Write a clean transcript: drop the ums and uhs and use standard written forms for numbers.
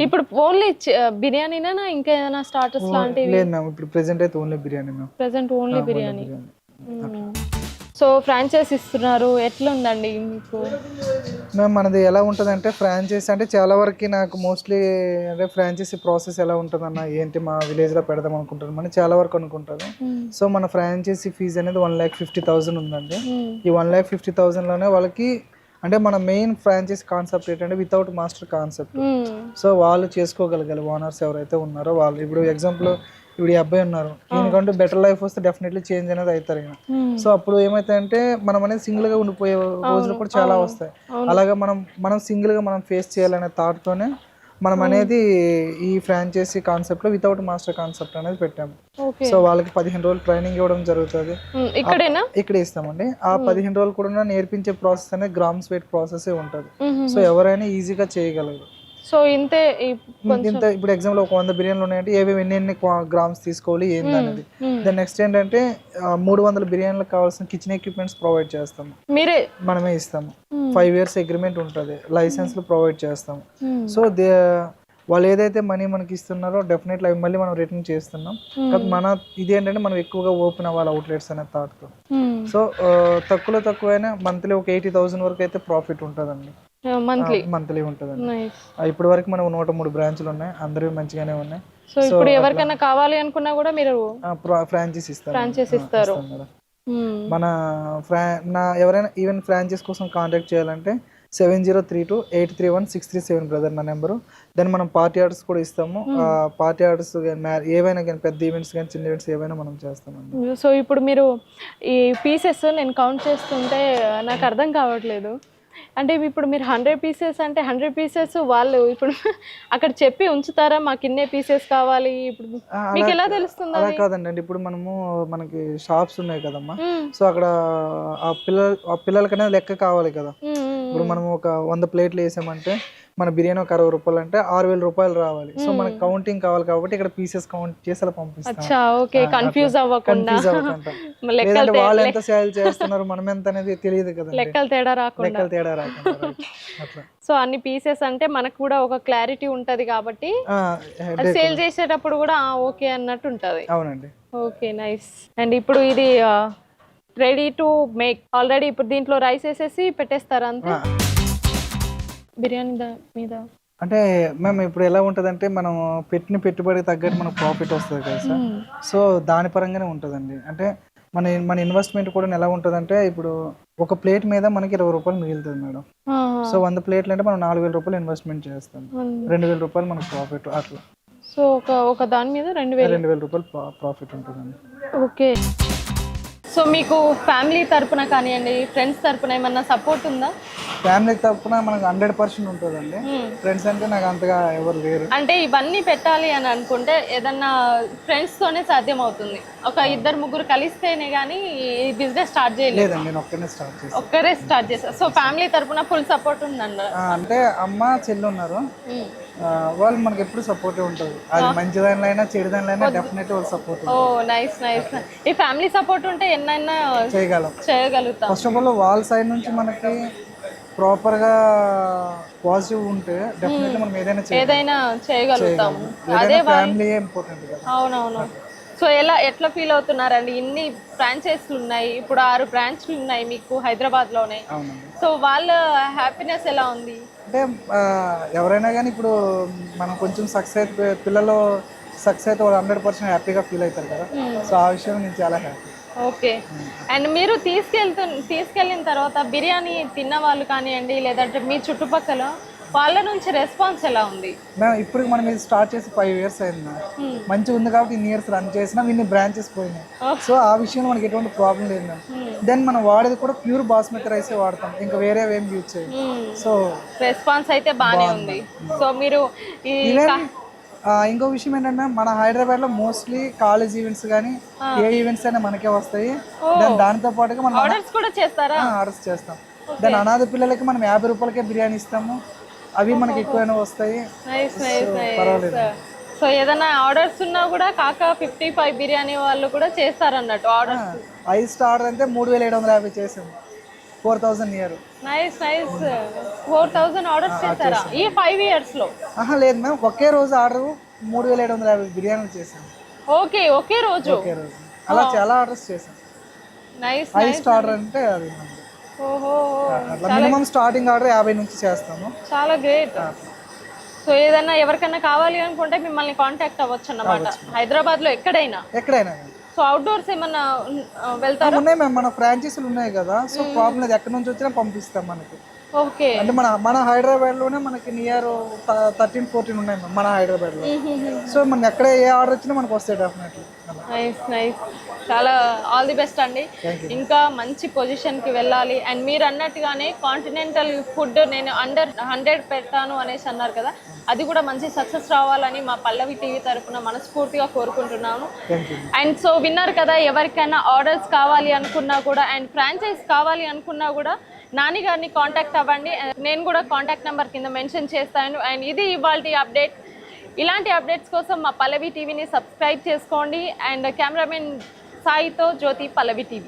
ఇప్పుడు ఓన్లీ బిర్యానీనా ఇంకా ఏదైనా స్టార్టర్స్ లాంటివి? లేదు మ్యామ్, ఇప్పుడు ప్రెసెంట్ అయితే only biryani ma'am. Present only biryani. So franchise ఇస్తున్నారు, ఎట్లుందండి మీకు? మ్యామ్ మనది ఎలా ఉంటుందంటే ఫ్రాంచైజీ అంటే చాలా వరకు నాకు మోస్ట్లీ అంటే ఫ్రాంచైజీ ప్రాసెస్ ఎలా ఉంటుందన్న ఏంటి మా విలేజ్లో పెడదాం అనుకుంటాను అని చాలా వరకు అనుకుంటాను. సో మన ఫ్రాంచైజీ ఫీజు అనేది 1,50,000 ఉందండి. ఈ 1,50,000లోనే వాళ్ళకి అంటే మన మెయిన్ ఫ్రాంచైజ్ కాన్సెప్ట్ ఏంటంటే వితౌట్ మాస్టర్ కాన్సెప్ట్. సో వాళ్ళు చేసుకోగలగాలి ఓనర్స్ ఎవరైతే ఉన్నారో వాళ్ళు. ఇప్పుడు ఎగ్జాంపుల్ ఇప్పుడు ఈ అబ్బాయి ఉన్నారు, ఈయనకంటూ బెటర్ లైఫ్ వస్తే డెఫినెట్లీ చేంజ్ అనేది అవుతారు ఈయన. సో అప్పుడు ఏమైతే మనం అనేది సింగిల్ గా ఉండిపోయే రోజులు కూడా చాలా వస్తాయి. అలాగే మనం సింగిల్ గా మనం ఫేస్ చేయాలనే థాట్ తోనే మనం అనేది ఈ ఫ్రాంచైజీ కాన్సెప్ట్ లో వితౌట్ మాస్టర్ కాన్సెప్ట్ అనేది పెట్టాము. సో వాళ్ళకి 15 రోజులు ట్రైనింగ్ ఇవ్వడం జరుగుతుంది. ఇక్కడ ఇస్తామండి. ఆ 15 రోజులు కూడా నేర్పించే ప్రాసెస్ అనేది గ్రామ్స్ వెయిట్ ప్రాసెస్ ఉంటుంది. సో ఎవరైనా ఈజీగా చేయగలరు. సో ఇంతే ఇప్పుడు ఎగ్జాంపుల్ ఒక 100 బిర్యానీలు ఉన్నాయంటే ఎన్ని గ్రామ్స్ తీసుకోవాలి ఏంది అనేది. దాని నెక్స్ట్ ఏంటంటే 300 బిర్యానీలకు కావాల్సిన కిచెన్ ఎక్విప్మెంట్స్ ప్రొవైడ్ చేస్తాము, మనమే ఇస్తాము. 5 years అగ్రిమెంట్ ఉంటుంది, లైసెన్స్లు ప్రొవైడ్ చేస్తాము. సో వాళ్ళు ఏదైతే మనీ మనకి ఇస్తున్నారో డెఫినెట్లీ అవి మళ్ళీ మనం రిటర్న్ చేస్తున్నాం. మన ఇదేంటంటే మనం ఎక్కువగా ఓపెన్ అవ్వాలి అవుట్లెట్స్ అనే థాట్తో. సో తక్కువైనా మంత్లీ ఒక 80,000 వరకు అయితే ప్రాఫిట్ ఉంటుందండి. మంత్లీ ఉంటుందండి. ఇప్పటి వరకు మనం 103 బ్రాంచ్లు ఉన్నాయి, అందరూ మంచిగానే ఉన్నాయి. సో ఇప్పుడు ఎవరికైనా కావాలి అనుకున్నా కూడా మీరు ఫ్రాంచైజ్ ఇస్తారు. మన ఎవరైనా ఈవెన్ ఫ్రాంచైజ్ కోసం కాంటాక్ట్ చేయాలంటే 7032831637 బ్రదర్ నా నెంబరు. దెన్ మనం పార్టీ ఆర్డర్స్ కూడా ఇస్తాము. పార్టీ ఆర్డర్స్ ఏవైనా కానీ పెద్ద ఈవెంట్స్ కానీ చిన్న ఈవెంట్స్ ఏవైనా మనం చేస్తామండి. సో ఇప్పుడు మీరు ఈ పీసెస్ నేను కౌంట్ చేస్తుంటే నాకు అర్థం కావట్లేదు. అంటే ఇప్పుడు మీరు 100 పీసెస్ అంటే 100 పీసెస్ వాళ్ళు ఇప్పుడు అక్కడ చెప్పి ఉంచుతారా మాకు ఇన్నే పీసెస్ కావాలి? ఇప్పుడు మీకు ఎలా తెలుస్తుంది? అలా కాదండి, ఇప్పుడు మనకి షాప్స్ ఉన్నాయి కదమ్మా. సో అక్కడ ఆ పిల్లలకనే లెక్క కావాలి కదా. ఇప్పుడు మనం ఒక 100 ప్లేట్లు వేసామంటే మన బిర్యానీ ఒక 60 రూపాయలు అంటే 6,000 రూపాయలు రావాలి. సో మనకి కౌంటింగ్ కావాలి కాబట్టి ఇక్కడ పీసెస్ కౌంట్ చేసి అలా పంపిస్తాం. కన్ఫ్యూజ్ అవ్వకుండా వాళ్ళు ఎంత సేల్ చేస్తున్నారు మనం ఎంత అనేది తెలియదు కదా, లెక్కలు తేడా రాకుండా. అట్లా సో అన్ని పీసెస్ అంటే మనకు కూడా ఒక క్లారిటీ ఉంటది కాబట్టి సేల్ చేసేటప్పుడు కూడా ఓకే అన్నట్టు ఉంటది. అవునండి. Okay, nice. అండ్ ఇప్పుడు ఇది రెడీ టు మేక్ ఆల్రెడీ. ఇప్పుడు దీంట్లో రైస్ వేసేసి పెట్టేస్తారా అంతే బిర్యానీ మీద? అంటే మేము ఇప్పుడు ఎలా ఉంటుందంటే మనం పెట్టిన పెట్టుబడి తగ్గట్టు మనకు ప్రాఫిట్ వస్తుంది కదా సార్. సో దాని పరంగానే ఉంటుందండి. అంటే మన ఇన్వెస్ట్మెంట్ కూడా ఎలా ఉంటుందంటే ఇప్పుడు ఒక ప్లేట్ మీద మనకి 20 రూపాయలు మిగులుతుంది మేడం. సో 100 ప్లేట్లు అంటే మనం 4,000 రూపాయలు ఇన్వెస్ట్మెంట్ చేస్తాం, 2,000 రూపాయలు మనకు ప్రాఫిట్ అట్లా. సో ఒక దాని మీద 2,000 రూపాయలు ప్రాఫిట్ ఉంటుందండి. ఓకే. సో మీకు ఫ్యామిలీ తరపున కానివ్వండి, ఫ్రెండ్స్ తరపున ఏమన్నా సపోర్ట్ ఉందా? ఫ్యామిలీ తరపున మనకు 100% ఉంటుందండి. ఫ్రెండ్స్ అంటే నాకు అంతగా ఎవరు లేరు. అంటే ఇవన్నీ పెట్టాలి అని అనుకుంటే ఏదన్నా ఫ్రెండ్స్ తోనే సాధ్యం అవుతుంది. ఒక 2-3 కలిస్తేనే కానీ ఈ బిజినెస్ స్టార్ట్ చేయలేదు. నేను ఒక్కరే స్టార్ట్ చేశాను. సో ఫ్యామిలీ తరపున ఫుల్ సపోర్ట్ ఉందండి. అంటే అమ్మ చెల్లి ఉన్నారు, వాళ్ళు మనకి ఎప్పుడు సపోర్ట్ ఉంటుంది. అది మంచి దానిలో అయినా చెడు దానిలో అయినా డెఫినెట్ వాళ్ళు సపోర్ట్. ఓ నైస్. ఈ ఫ్యామిలీ సపోర్ట్ ఉంటే ఎన్నైనా చేయగలుగుతాం. ఫస్ట్ ఆఫ్ ఆల్ వాళ్ళ సైడ్ నుంచి మనకి ప్రాపర్ గా పాజిటివ్ ఉంటే డెఫినెట్లీ మనం ఏదైనా చేయగలుగుతాం. అదే ఫ్యామిలీ ఇంపార్టెంట్ కదా. అవునవును. సో ఎట్లా ఫీల్ అవుతున్నారండి? ఇన్ని ఫ్రాంచైజీలు ఉన్నాయి, ఇప్పుడు 6 బ్రాంచ్లు ఉన్నాయి మీకు హైదరాబాద్ లోనే. సో వాళ్ళ హ్యాపీనెస్ ఎలా ఉంది? అంటే ఎవరైనా కానీ ఇప్పుడు మనం కొంచెం సక్సెస్ అయితే పిల్లలు సక్సెస్ అయితే వాళ్ళు 100% హ్యాపీగా ఫీల్ అవుతారు కదా. సో ఆ విషయం నేను చాలా హ్యాపీ. ఓకే. అండ్ మీరు తీసుకెళ్ళిన తర్వాత బిర్యానీ తిన్న వాళ్ళు కానివ్వండి, లేదంటే మీ చుట్టుపక్కల వాళ్ళ నుంచి రెస్పాన్స్ ఎలా ఉంది? ఇప్పుడు మనం ఇది స్టార్ట్ చేసి 5 years అయింది. మంచిగా ఉంది కాబట్టి ఇన్ని ఇయర్స్ రన్ చేసినా ఇన్ని బ్రాంచెస్ పోయినాయి. సో ఆ విషయంలో మనకి ఎటువంటి ప్రాబ్లం లేదు మ్యామ్. దెన్ మనం వాడేది కూడా ప్యూర్ బాస్మతి రైస్ వాడతాం, ఇంకా వేరే ఏం యూజ్ చేయం. సో రెస్పాన్స్ అయితే బాగానే ఉంది. సో మీరు ఇంకో విషయం ఏంటంటే మన హైదరాబాద్ లో మోస్ట్లీ కాలేజ్ ఈవెంట్స్ కానీ ఏ ఈవెంట్స్ అయినా మనకే వస్తాయి. దానితో పాటుగా మనం ఆర్డర్స్ కూడా చేస్తారా? ఆర్డర్స్ చేస్తాం. దాని అనాథ పిల్లలకి మనం 50 రూపాయలకే బిర్యానీ ఇస్తాము, అవి మనకి ఎక్కువైనా వస్తాయి. పర్వాలేదు. సో ఏదైనా ఆర్డర్స్ ఉన్నా కూడా కాక 55 బిర్యానీ వాళ్ళు కూడా చేస్తారు అన్నట్టు ఆర్డర్స్. 5 స్టార్ అంటే 3,750 చేసాము. 4000 ఇయర్. Nice nice. 4000 ఆర్డర్స్ చేశారా ఈ 5 years లో? లేదు మ్యామ్, ఒకే రోజు ఆర్డర్ 3750 బిర్యానీలు చేశాను. ఓకే, ఒకే రోజు. ఒకే రోజు అలా చాలా ఆర్డర్స్ చేశాను. నైస్. హైయెస్ట్ ఆర్డర్ అంటే అది మ్యామ్. ఓహో, అట్లా మినిమం స్టార్టింగ్ ఆర్డర్ 50 నుంచి చేస్తాము. చాలా గ్రేట్. సో ఏదైనా ఎవరికైనా కావాలి అనుకుంటే మిమ్మల్ని కాంటాక్ట్ అవ్వచ్చు అన్నమాట, హైదరాబాద్ లో ఎక్కడైనా. సో అవుట్డోర్స్ ఏమన్నా వెళ్తారా? ఉన్నాయి మ్యామ్, మన ఫ్రాంచైజీలు ఉన్నాయి కదా, సో ప్రాబ్లం లేదు, ఎక్కడి నుంచి వచ్చినా పంపిస్తాం మనకి. ఓకే. అంటే మన హైదరాబాద్ లోనే మనకి నియర్ 13-14 ఉన్నాయి మ్యామ్ మన హైదరాబాద్ లో. సో మనకి ఎక్కడ ఏ ఆర్డర్ వచ్చినా మనకు వస్తాయి డెఫినెట్లీ. Nice nice. చాలా ఆల్ ది బెస్ట్ అండి, ఇంకా మంచి పొజిషన్కి వెళ్ళాలి. అండ్ మీరు అన్నట్టుగానే కాంటినెంటల్ ఫుడ్ నేను అండర్ 100 పెడతాను అనేసి అన్నారు కదా, అది కూడా మంచి సక్సెస్ రావాలని మా పల్లవి టీవీ తరఫున మనస్ఫూర్తిగా కోరుకుంటున్నాను. అండ్ సో విన్నారు కదా, ఎవరికైనా ఆర్డర్స్ కావాలి అనుకున్నా కూడా అండ్ ఫ్రాంచైజ్ కావాలి అనుకున్నా కూడా నాని గారిని కాంటాక్ట్ అవ్వండి. నేను కూడా కాంటాక్ట్ నెంబర్ కింద మెన్షన్ చేస్తాను. అండ్ ఇది ఇవాల్టి అప్డేట్. ఇలాంటి అప్డేట్స్ కోసం మా పల్లవి టీవీని సబ్స్క్రైబ్ చేసుకోండి. అండ్ కెమెరామెన్ సాయితో జ్యోతి, పల్లవి టీవీ.